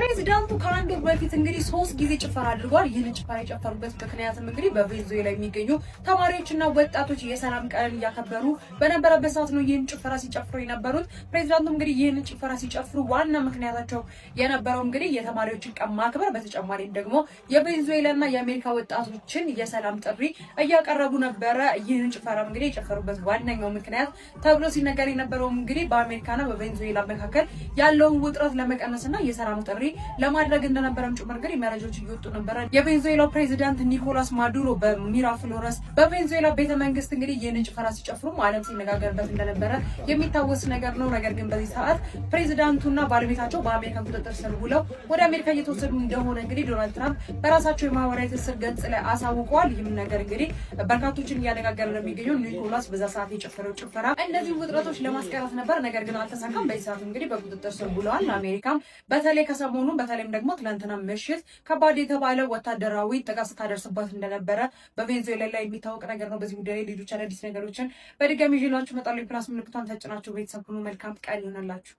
ፕሬዚዳንቱ ከአንድ ወር በፊት እንግዲህ 3 ጊዜ ጭፈራ አድርጓል። ይህን ጭፈራ የጨፈሩበት ምክንያትም እንግዲህ በቬንዙዌላ የሚገኙ ተማሪዎችና ወጣቶች የሰላም ቀን እያከበሩ በነበረበት ሰዓት ነው ይህን ጭፈራ ሲጨፍሩ የነበሩት። ፕሬዚዳንቱ እንግዲህ ይህን ጭፈራ ሲጨፍሩ ዋና ምክንያታቸው የነበረው እንግዲህ የተማሪዎችን ቀን ማክበር፣ በተጨማሪም ደግሞ የቬንዙዌላና የአሜሪካ ወጣቶችን የሰላም ጥሪ እያቀረቡ ነበረ። ይህን ጭፈራ እንግዲህ የጨፈሩበት ዋነኛው ምክንያት ተብሎ ሲነገር የነበረው እንግዲህ በአሜሪካና በቬንዙዌላ መካከል ያለውን ውጥረት ለመቀነስና የሰላም ጥሪ ለማድረግ እንደነበረም ጭምር እንግዲህ መረጃዎች እየወጡ ነበረ። የቬንዙዌላ ፕሬዚዳንት ኒኮላስ ማዱሮ በሚራፍሎረስ በቬንዙዌላ ቤተመንግስት እንግዲህ ይህንን ጭፈራ ሲጨፍሩ ዓለም ሲነጋገርበት እንደነበረ የሚታወስ ነገር ነው። ነገር ግን በዚህ ሰዓት ፕሬዚዳንቱና ባለቤታቸው በአሜሪካ ቁጥጥር ስር ውለው ወደ አሜሪካ እየተወሰዱ እንደሆነ እንግዲህ ዶናልድ ትራምፕ በራሳቸው የማህበራዊ ትስስር ገጽ ላይ አሳውቀዋል። ይህም ነገር እንግዲህ በርካቶችን እያነጋገረ ነው የሚገኘው። ኒኮላስ በዛ ሰዓት የጨፈረው ጭፈራ እነዚህ ውጥረቶች ለማስቀረት ነበር፣ ነገር ግን አልተሳካም። በዚህ ሰዓት እንግዲህ በቁጥጥር ስር ውለዋል። አሜሪካም በተለይ ከሰሞኑ በተለይም ደግሞ ትናንትና ምሽት ከባድ የተባለ ወታደራዊ ጥቃት ስታደርስባት እንደነበረ በቬንዙዌላ ላይ የሚታወቅ ነገር ነው። በዚህ ጉዳይ ላይ ሌሎች አዳዲስ ነገሮችን በድጋሚ ይዤላችሁ እመጣለሁ። ፕላስ ምልክቷን ተጭናችሁ ቤተሰብ ሁኑ። መልካም ቀን ይሆንላችሁ።